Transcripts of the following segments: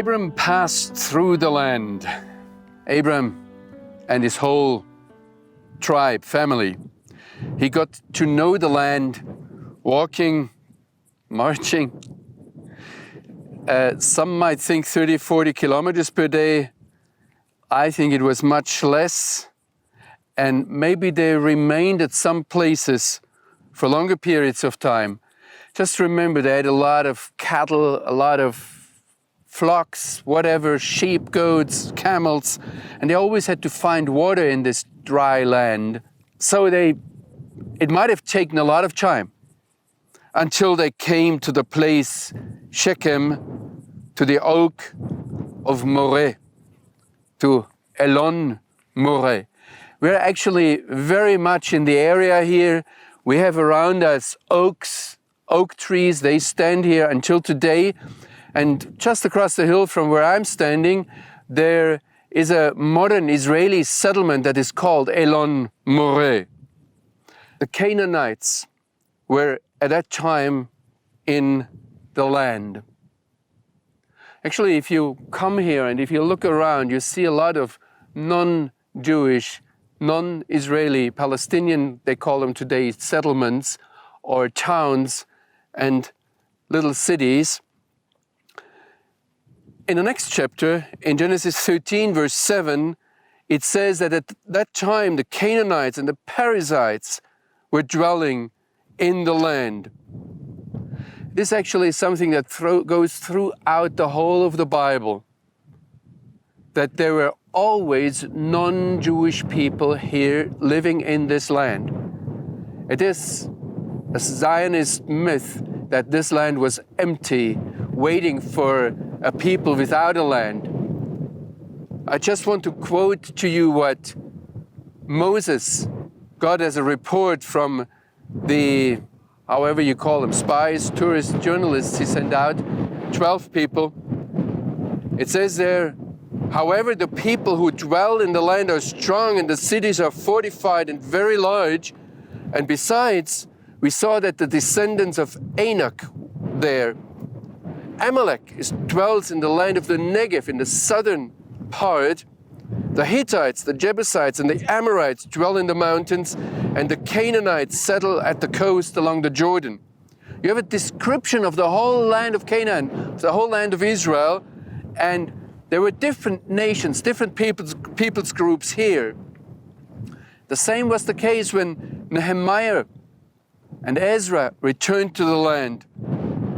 Abram passed through the land. Abram and his whole tribe, family. He got to know the land, walking, marching. Some might think 30, 40 kilometers per day. I think it was much less. And maybe they remained at some places for longer periods of time. Just remember, they had a lot of cattle, a lot of flocks, whatever, sheep, goats, camels, and they always had to find water in this dry land. So it might have taken a lot of time until they came to the place Shechem, to the oak of Moreh, to Elon Moreh. We're actually very much in the area here. We have around us oaks, oak trees. They stand here until today. And just across the hill from where I'm standing, there is a modern Israeli settlement that is called Elon Moreh. The Canaanites were at that time in the land. Actually, if you come here and if you look around, you see a lot of non-Jewish, non-Israeli, Palestinian, they call them today, settlements or towns and little cities. In the next chapter, in Genesis 13, verse 7, it says that at that time the Canaanites and the Perizzites were dwelling in the land. This actually is something that goes throughout the whole of the Bible, that there were always non-Jewish people here living in this land. It is a Zionist myth that this land was empty, waiting for a people without a land. I just want to quote to you what Moses got as a report from the, however you call them, spies, tourists, journalists he sent out, 12 people. It says there, however, the people who dwell in the land are strong and the cities are fortified and very large. And besides, we saw that the descendants of Anak there, Amalek dwells in the land of the Negev, in the southern part. The Hittites, the Jebusites, and the Amorites dwell in the mountains, and the Canaanites settle at the coast along the Jordan. You have a description of the whole land of Canaan, the whole land of Israel, and there were different nations, different peoples groups here. The same was the case when Nehemiah and Ezra returned to the land.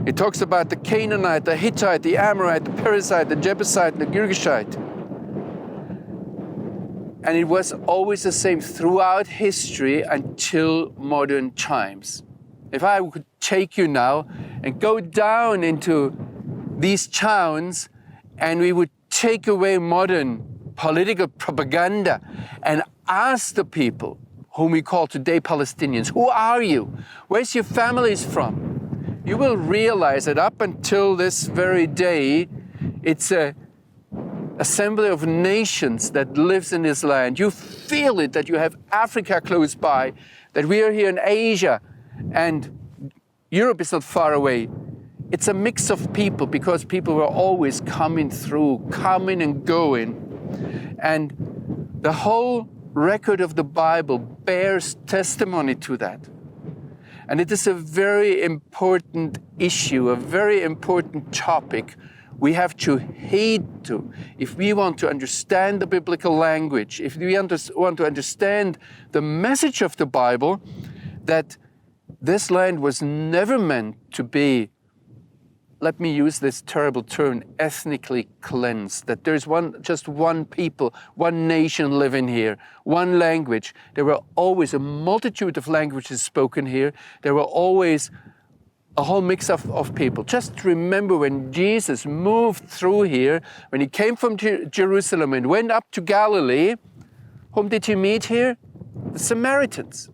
It talks about the Canaanite, the Hittite, the Amorite, the Perizzite, the Jebusite, and the Girgashite. And it was always the same throughout history until modern times. If I could take you now and go down into these towns and we would take away modern political propaganda and ask the people, whom we call today Palestinians, who are you? Where's your families from? You will realize that up until this very day, it's a assembly of nations that lives in this land. You feel it, that you have Africa close by, that we are here in Asia, and Europe is not far away. It's a mix of people, because people were always coming through, coming and going. And the whole record of the Bible bears testimony to that. And it is a very important issue, a very important topic we have to heed to if we want to understand the biblical language, if we want to understand the message of the Bible, that this land was never meant to be, let me use this terrible term, ethnically cleansed, that there's just one people, one nation living here, one language. There were always a multitude of languages spoken here. There were always a whole mix of people. Just remember when Jesus moved through here, when he came from Jerusalem and went up to Galilee, whom did he meet here? The Samaritans.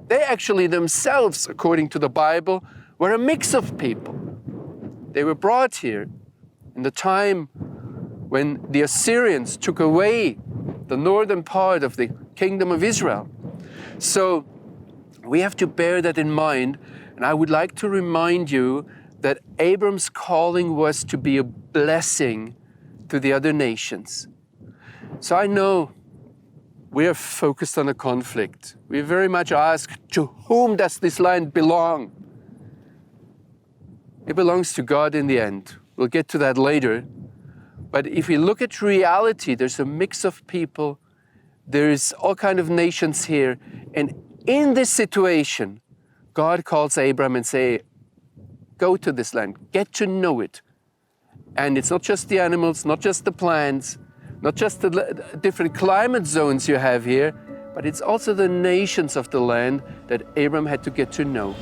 They actually themselves, according to the Bible, were a mix of people. They were brought here in the time when the Assyrians took away the northern part of the kingdom of Israel. So we have to bear that in mind. And I would like to remind you that Abram's calling was to be a blessing to the other nations. So I know we are focused on a conflict. We very much ask, to whom does this land belong? It belongs to God in the end. We'll get to that later. But if we look at reality, there's a mix of people. There's all kinds of nations here. And in this situation, God calls Abram and say, go to this land, get to know it. And it's not just the animals, not just the plants, not just the different climate zones you have here, but it's also the nations of the land that Abram had to get to know.